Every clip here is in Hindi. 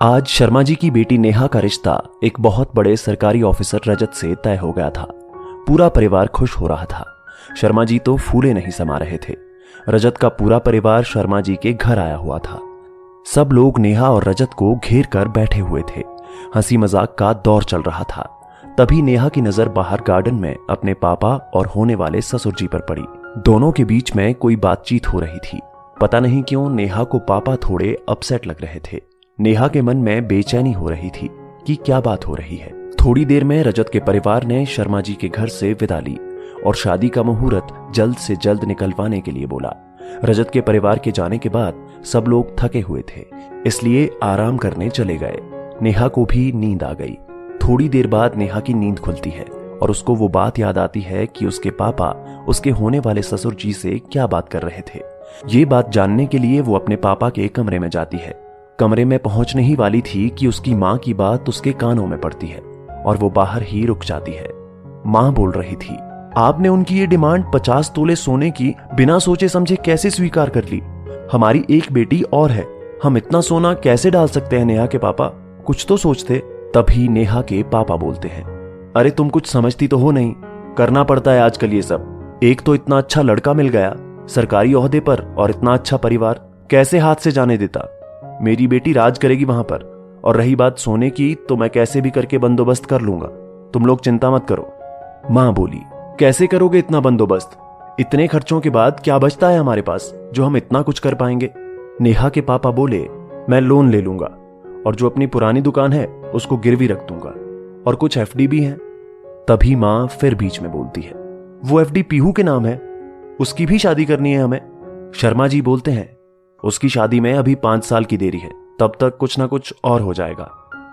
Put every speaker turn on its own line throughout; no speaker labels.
आज शर्मा जी की बेटी नेहा का रिश्ता एक बहुत बड़े सरकारी ऑफिसर रजत से तय हो गया था। पूरा परिवार खुश हो रहा था। शर्मा जी तो फूले नहीं समा रहे थे। रजत का पूरा परिवार शर्मा जी के घर आया हुआ था। सब लोग नेहा और रजत को घेर कर बैठे हुए थे। हंसी मजाक का दौर चल रहा था। तभी नेहा की नजर बाहर गार्डन में अपने पापा और होने वाले ससुर जी पर पड़ी। दोनों के बीच में कोई बातचीत हो रही थी। पता नहीं क्यों नेहा को पापा थोड़े अपसेट लग रहे थे। नेहा के मन में बेचैनी हो रही थी कि क्या बात हो रही है। थोड़ी देर में रजत के परिवार ने शर्मा जी के घर से विदा ली और शादी का मुहूर्त जल्द से जल्द निकलवाने के लिए बोला। रजत के परिवार के जाने के बाद सब लोग थके हुए थे, इसलिए आराम करने चले गए। नेहा को भी नींद आ गई। थोड़ी देर बाद नेहा की नींद खुलती है और उसको वो बात याद आती है कि उसके पापा उसके होने वाले ससुर जी से क्या बात कर रहे थे। ये बात जानने के लिए वो अपने पापा के कमरे में जाती है। कमरे में पहुंचने ही वाली थी कि उसकी माँ की बात उसके कानों में पड़ती है और वो बाहर ही रुक जाती है। माँ बोल रही थी, आपने उनकी ये डिमांड 50 तोले सोने की बिना सोचे समझे कैसे स्वीकार कर ली? हमारी एक बेटी और है, हम इतना सोना कैसे डाल सकते हैं? नेहा के पापा कुछ तो सोचते। तभी नेहा के पापा बोलते हैं, अरे तुम कुछ समझती तो हो नहीं, करना पड़ता है आजकल ये सब। एक तो इतना अच्छा लड़का मिल गया सरकारी ओहदे पर और इतना अच्छा परिवार, कैसे हाथ से जाने देता? मेरी बेटी राज करेगी वहां पर, और रही बात सोने की तो मैं कैसे भी करके बंदोबस्त कर लूंगा, तुम लोग चिंता मत करो। मां बोली, कैसे करोगे इतना बंदोबस्त? इतने खर्चों के बाद क्या बचता है हमारे पास जो हम इतना कुछ कर पाएंगे? नेहा के पापा बोले, मैं लोन ले लूंगा और जो अपनी पुरानी दुकान है उसको गिरवी रख दूंगा और कुछ एफडी भी है। तभी मां फिर बीच में बोलती है, वो एफडी पीहू के नाम है, उसकी भी शादी करनी है हमें। शर्मा जी बोलते हैं, उसकी शादी में अभी 5 साल की देरी है, तब तक कुछ ना कुछ और हो जाएगा।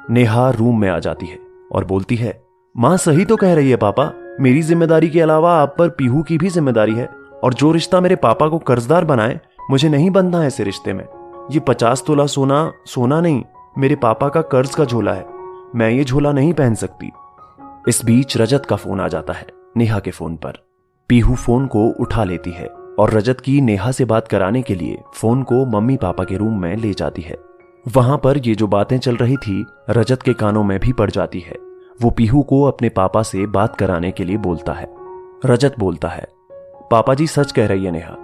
नेहा रूम में आ जाती है और बोलती है, मां सही तो कह रही है पापा, मेरी जिम्मेदारी के अलावा आप पर पीहू की भी जिम्मेदारी है, और जो रिश्ता मेरे पापा को कर्जदार बनाए मुझे नहीं बनना है ऐसे रिश्ते में। ये 50 तोला सोना सोना नहीं, मेरे पापा का कर्ज का झोला है, मैं ये झोला नहीं पहन सकती। इस बीच रजत का फोन आ जाता है नेहा के फोन पर। पीहू फोन को उठा लेती है और रजत की नेहा से बात कराने के लिए फोन को मम्मी पापा के रूम में ले जाती है। वहां पर ये जो बातें चल रही थी रजत के कानों में भी पड़ जाती है। वो पीहू को अपने पापा से बात कराने के लिए बोलता है। रजत बोलता है, पापा जी सच कह रही है नेहा,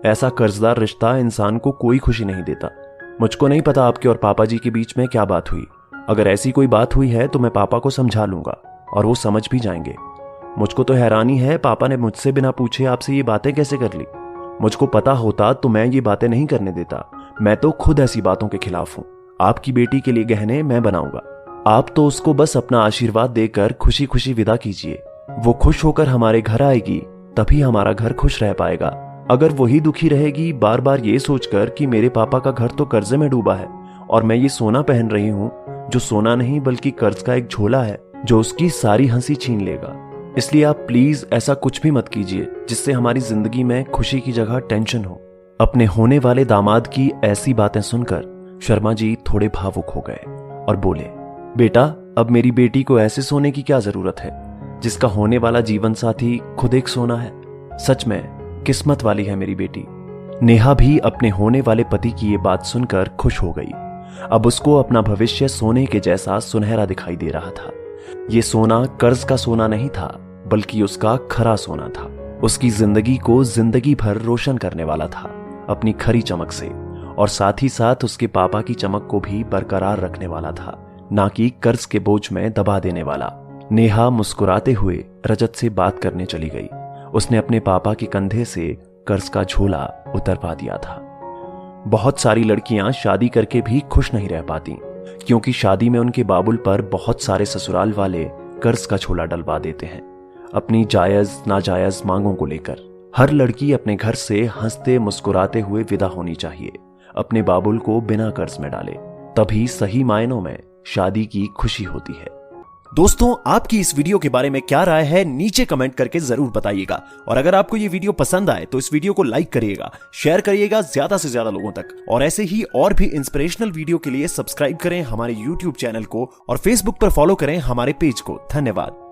ऐसा कर्जदार रिश्ता इंसान को कोई खुशी नहीं देता। मुझको नहीं पता आपके और पापा जी के बीच में क्या बात हुई, अगर ऐसी कोई बात हुई है तो मैं पापा को समझा लूंगा और वो समझ भी जाएंगे। मुझको तो हैरानी है पापा ने मुझसे बिना पूछे आपसे ये बातें कैसे कर ली। मुझको पता होता तो मैं ये बातें नहीं करने देता, मैं तो खुद ऐसी बातों के खिलाफ हूं। आपकी बेटी के लिए गहने मैं बनाऊंगा, आप तो उसको बस अपना आशीर्वाद देकर खुशी खुशी विदा कीजिए। वो खुश होकर हमारे घर आएगी तभी हमारा घर खुश रह पाएगा। अगर वही दुखी रहेगी बार बार ये सोचकर कि मेरे पापा का घर तो कर्जे में डूबा है और मैं ये सोना पहन रही हूँ जो सोना नहीं बल्कि कर्ज का एक झोला है जो उसकी सारी हंसी छीन लेगा। इसलिए आप प्लीज ऐसा कुछ भी मत कीजिए जिससे हमारी जिंदगी में खुशी की जगह टेंशन हो। अपने होने वाले दामाद की ऐसी बातें सुनकर शर्मा जी थोड़े भावुक हो गए और बोले, बेटा अब मेरी बेटी को ऐसे सोने की क्या जरूरत है जिसका होने वाला जीवन साथी खुद एक सोना है। सच में किस्मत वाली है मेरी बेटी। नेहा भी अपने होने वाले पति की ये बात सुनकर खुश हो गई। अब उसको अपना भविष्य सोने के जैसा सुनहरा दिखाई दे रहा था। ये सोना कर्ज का सोना नहीं था बल्कि उसका खरा सोना था। उसकी जिंदगी को जिंदगी भर रोशन करने वाला था अपनी खरी चमक से, और साथ ही साथ उसके पापा की चमक को भी बरकरार रखने वाला था, ना कि कर्ज के बोझ में दबा देने वाला। नेहा मुस्कुराते हुए रजत से बात करने चली गई। उसने अपने पापा के कंधे से कर्ज का झोला उतरवा दिया था। बहुत सारी लड़कियां शादी करके भी खुश नहीं रह पाती क्योंकि शादी में उनके बाबुल पर बहुत सारे ससुराल वाले कर्ज का झोला डलवा देते हैं अपनी जायज नाजायज मांगों को लेकर। हर लड़की अपने घर से हंसते मुस्कुराते हुए विदा होनी चाहिए, अपने बाबुल को बिना कर्ज में डाले, तभी सही मायनों में शादी की खुशी होती है।
दोस्तों, आपकी इस वीडियो के बारे में क्या राय है नीचे कमेंट करके जरूर बताइएगा, और अगर आपको ये वीडियो पसंद आए तो इस वीडियो को लाइक करिएगा, शेयर करिएगा ज्यादा से ज्यादा लोगों तक, और ऐसे ही और भी इंस्पिरेशनल वीडियो के लिए सब्सक्राइब करें हमारे YouTube चैनल को और Facebook पर फॉलो करें हमारे पेज को। धन्यवाद।